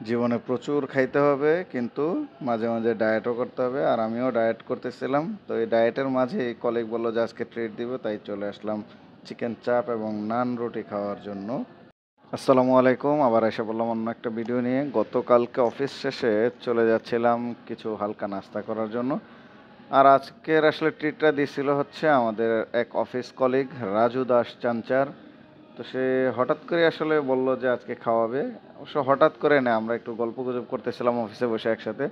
জীবনে প্রচুর খাইতে হবে কিন্তু মাঝে মাঝে ডায়েটও করতে হবে। আর আমিও ডায়েট করতেছিলাম, তো এই ডায়েটের মাঝে এই কলিগ বললো যে আজকে ট্রিট দিব, তাই চলে আসলাম চিকেন চাপ এবং নান রুটি খাওয়ার জন্য। আসসালামু আলাইকুম, আবার এসে বললাম অন্য একটা ভিডিও নিয়ে। গতকালকে অফিস শেষে চলে যাচ্ছিলাম কিছু হালকা নাস্তা করার জন্য। আর আজকের আসলে ট্রিটটা দিছিল হচ্ছে আমাদের এক অফিস কলিগ রাজু দাস চাঞ্চার। তো সে হঠাৎ করে আসলে বলল যে আজকে খাওয়াবে। অবশ্য হঠাৎ করে না, আমরা একটু গল্পগুজব করতেছিলাম অফিসে বসে একসাথে।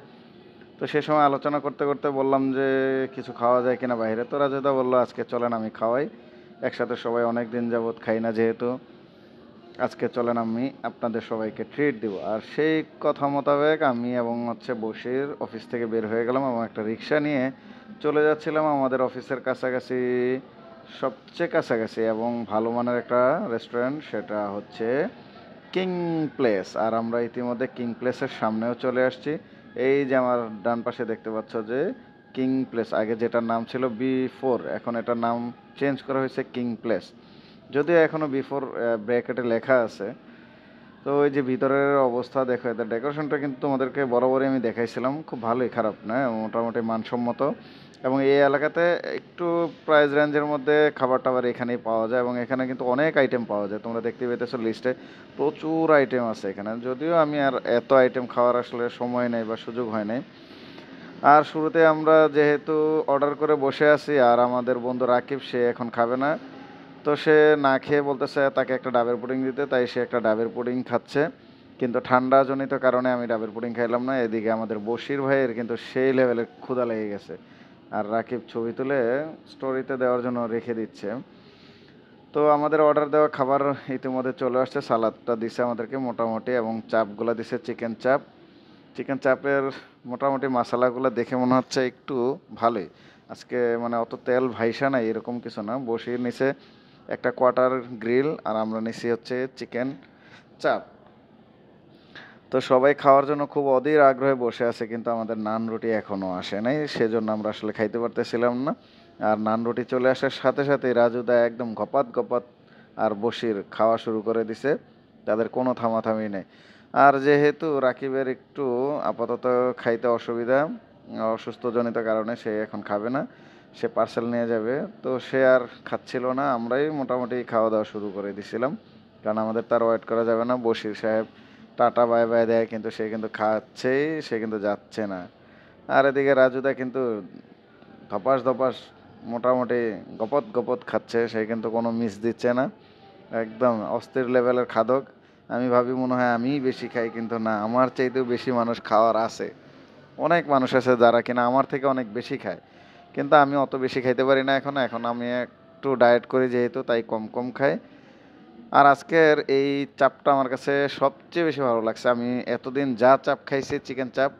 তো সে সময় আলোচনা করতে করতে বললাম যে কিছু খাওয়া যায় কিনা বাইরে। তো রাজুদা বললো আজকে চলেন আমি খাওয়াই, একসাথে সবাই অনেক দিন যাবৎ খাই না যেহেতু, আজকে চলেন আমি আপনাদের সবাইকে ট্রিট দিব। আর সেই কথা মোতাবেক আমি এবং হচ্ছে বসির অফিস থেকে বের হয়ে গেলাম এবং একটা রিক্সা নিয়ে চলে যাচ্ছিলাম আমাদের অফিসের কাছাকাছি, সবচেয়ে কাছাকাছি এবং ভালো মানের একটা রেস্টুরেন্ট, সেটা হচ্ছে কিং প্লেস। আর আমরা ইতিমধ্যে কিং প্লেসের সামনেও চলে আসছি। এই যে আমার ডান পাশে দেখতে পাচ্ছ যে কিং প্লেস, আগে যেটার নাম ছিল বি4, এখন এটার নাম চেঞ্জ করা হয়েছে কিং প্লেস। যদিও এখনও বিফোর ব্র্যাকেটে লেখা আছে। তো ওই যে ভিতরের অবস্থা দেখো, এদের ডেকোরেশনটা কিন্তু তোমাদেরকে বরাবরই আমি দেখাইছিলাম, খুব ভালোই, খারাপ না, মোটামুটি মানসম্মত। এবং এই এলাকাতে একটু প্রাইস রেঞ্জের মধ্যে খাবার টাবার এখানেই পাওয়া যায় এবং এখানে কিন্তু অনেক আইটেম পাওয়া যায়। তোমরা দেখতে পেতেছো লিস্টে প্রচুর আইটেম আছে এখানে, যদিও আমি আর এত আইটেম খাওয়ার আসলে সময় নেই বা সুযোগ হয় নাই। আর শুরুতে আমরা যেহেতু অর্ডার করে বসে আছি আর আমাদের বন্ধু রাকিব সে এখন খাবে না, তো সে না খেয়ে বলতেছে তাকে একটা ডাবের পুডিং দিতে, তাই সে একটা ডাবের পুডিং খাচ্ছে। কিন্তু ঠান্ডা জনিত কারণে আমি ডাবের পুডিং খাইলাম না। এদিকে আমাদের বশির ভাইয়ের কিন্তু সেই লেভেলের ক্ষুধা লেগে গেছে, আর রাকিব ছবি তুলে স্টোরিতে দেওয়ার জন্য রেখে দিচ্ছে। তো আমাদের অর্ডার দেওয়া খাবার ইতিমধ্যে চলে আসছে। সালাদটা দিছে আমাদেরকে মোটামুটি এবং চাপগুলো দিছে চিকেন চাপ। চিকেন চাপের মোটামুটি মশলাগুলো দেখে মনে হচ্ছে একটু ভালোই আজকে, মানে অত তেল ভাইসা নাই এরকম কিছু না। বসিয়ে নিচে একটা কোয়ার্টার গ্রিল আর আমরা নিছি হচ্ছে চিকেন চাপ। তো সবাই খাওয়ার জন্য খুব অধীর আগ্রহে বসে আছে, কিন্তু আমাদের নান রুটি এখনও আসে নাই, সেজন্য আমরা আসলে খাইতে পারতেছিলাম না। আর নান রুটি চলে আসার সাথে সাথে রাজুদা একদম গপাত গপাত আর বসির খাওয়া শুরু করে দিছে, তাদের কোনো থামাথামি নেই। আর যেহেতু রাকিবের একটু আপাতত খাইতে অসুবিধা, অসুস্থজনিত কারণে সে এখন খাবে না, সে পার্সেল নিয়ে যাবে। তো সে আর খাচ্ছিল না, আমরাই মোটামুটি খাওয়া দাওয়া শুরু করে দিছিলাম, কারণ আমাদের তার ওয়েট করা যাবে না। বশির সাহেব টাটা বাই বাই দেয় কিন্তু সে কিন্তু খাচ্ছেই, সে কিন্তু যাচ্ছে না। আর এদিকে রাজুদা কিন্তু ধপাস ধপাস মোটামুটি গপত গপত খাচ্ছে, সে কিন্তু কোনো মিস দিচ্ছে না, একদম অস্থির লেভেলের খাদক। আমি ভাবি মনে হয় আমিই বেশি খাই, কিন্তু না, আমার চাইতেও বেশি মানুষ খাওয়ার আছে। অনেক মানুষ আছে যারা কিনা আমার থেকে অনেক বেশি খায়, কিন্তু আমি অত বেশি খাইতে পারি না এখন। এখন আমি একটু ডায়েট করি যেহেতু, তাই কম কম খাই। আর আজকের এই চাপটা আমার কাছে সবচেয়ে বেশি ভালো লাগছে। আমি এতদিন যা চাপ খাইছি চিকেন চাপ,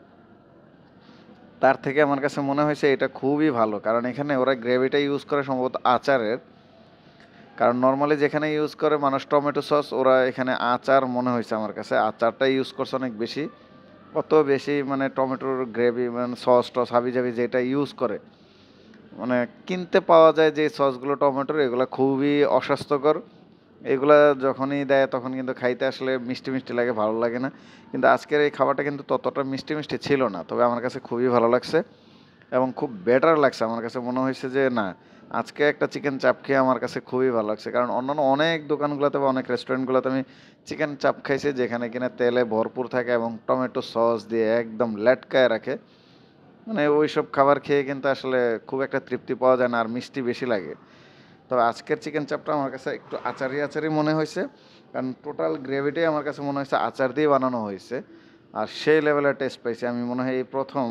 তার থেকে আমার কাছে মনে হয়েছে এটা খুবই ভালো, কারণ এখানে ওরা গ্রেভিটা ইউজ করে সম্ভবত আচারের। কারণ নর্মালি যেখানে ইউজ করে মানুষ টমেটো সস, ওরা এখানে আচার মনে হয়েছে আমার কাছে, আচারটা ইউজ করছে অনেক বেশি। অত বেশি মানে টমেটোর গ্রেভি মানে সস টস হাবি জাবি যেটা ইউজ করে, মানে কিনতে পাওয়া যায় যে সসগুলো টমেটোর, এগুলো খুবই অস্বাস্থ্যকর। এগুলা যখনই দেয় তখন কিন্তু খাইতে আসলে মিষ্টি মিষ্টি লাগে, ভালো লাগে না। কিন্তু আজকের এই খাবারটা কিন্তু ততটা মিষ্টি মিষ্টি ছিল না, তবে আমার কাছে খুবই ভালো লাগছে এবং খুব বেটার লাগছে। আমার কাছে মনে হয়েছে যে না, আজকে একটা চিকেন চাপ খেয়ে আমার কাছে খুবই ভালো লাগছে। কারণ অন্যান্য অনেক দোকানগুলোতে বা অনেক রেস্টুরেন্টগুলোতে আমি চিকেন চাপ খাইছি যেখানে কিনা তেলে ভরপুর থাকে এবং টমেটো সস দিয়ে একদম লেটকায় রাখে, মানে ওই সব খাবার খেয়ে কিন্তু আসলে খুব একটা তৃপ্তি পাওয়া যায় না, আর মিষ্টি বেশি লাগে। তবে আজকের চিকেন চাপটা আমার কাছে একটু আচারি আচারি মনে হয়েছে, কারণ টোটাল গ্রেভিটাই আমার কাছে মনে হয়েছে আচার দিয়ে বানানো হয়েছে। আর সেই লেভেলের টেস্ট পাইছি আমি, মনে হয় এই প্রথম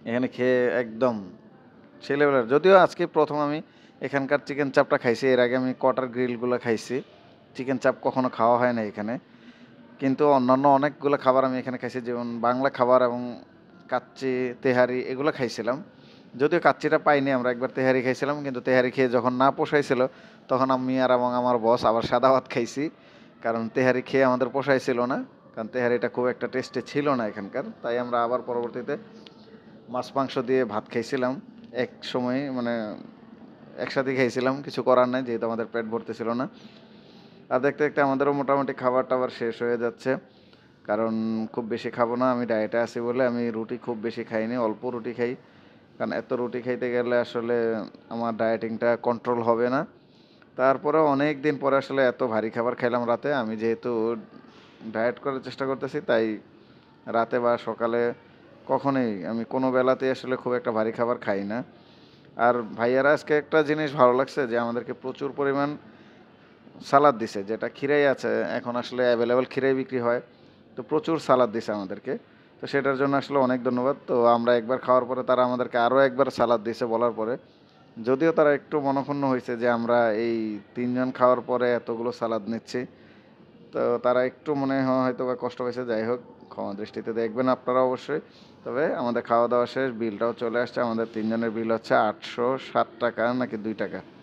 এখানে খেয়ে একদম সেই লেভেলের। যদিও আজকে প্রথম আমি এখানকার চিকেন চাপটা খাইছি, এর আগে আমি কটার গ্রিলগুলো খাইছি, চিকেন চাপ কখনো খাওয়া হয় না এখানে। কিন্তু অন্যান্য অনেকগুলো খাবার আমি এখানে খাইছি, যেমন বাংলা খাবার এবং কাচ্চি তেহারি এগুলো খাইছিলাম। যদিও কাচ্চিটা পাইনি, আমরা একবার তেহারি খাইছিলাম, কিন্তু তেহারি খেয়ে যখন না পোষাইছিল তখন আমি আর এবং আমার বস আবার সাদা ভাত খাইছি, কারণ তেহারি খেয়ে আমাদের পোষাইছিল না, কারণ তেহারিটা খুব একটা টেস্টি ছিল না এখানকার। তাই আমরা আবার পরবর্তীতে মাছ মাংস দিয়ে ভাত খাইছিলাম এক সময়, মানে একসাথে খাইছিলাম, কিছু করার নাই যেহেতু আমাদের পেট ভরতেছিল না। আর দেখতে দেখতে আমাদেরও মোটামুটি খাবার টাবার শেষ হয়ে যাচ্ছে। কারণ খুব বেশি খাবো না, আমি ডায়েটে আছি বলে আমি রুটি খুব বেশি খাইনি, অল্প রুটি খাই। কারণ এত রুটি খাইতে গেলে আসলে আমার ডায়েটিংটা কন্ট্রোল হবে না। তারপরেও অনেক দিন পরে আসলে এত ভারী খাবার খাইলাম রাতে। আমি যেহেতু ডায়েট করার চেষ্টা করতেছি, তাই রাতে বা সকালে কখনোই আমি কোনো বেলাতেই আসলে খুব একটা ভারী খাবার খাই না। আর ভাইয়ারা আজকে একটা জিনিস ভালো লাগছে যে আমাদেরকে প্রচুর পরিমাণ সালাদ দিছে, যেটা খিরাই আছে এখন আসলে অ্যাভেলেবল খিরাই বিক্রি হয়। তো প্রচুর সালাদ দিছে আমাদেরকে। তো সেটার জন্য আসলে অনেক ধন্যবাদ। তো আমরা একবার খাওয়ার পরে তারা আমাদেরকে আরও একবার সালাদ দিছে বলার পরে। যদিও তারা একটু মনঃক্ষুণ্ণ হইছে যে আমরা এই ৩ জন খাওয়ার পরে এতগুলো সালাদ নিচ্ছি। তো তারা একটু মনে হয় হয়তোবা কষ্ট পেয়েছে। যাই হোক, ক্ষমা দৃষ্টিতে দেখবেন আপনারা অবশ্যই। তবে আমাদের খাওয়া-দাওয়া শেষ, বিলটাও চলে আসছে। আমাদের ৩ জনের বিল হচ্ছে ৳৮৬০ নাকি ৳2।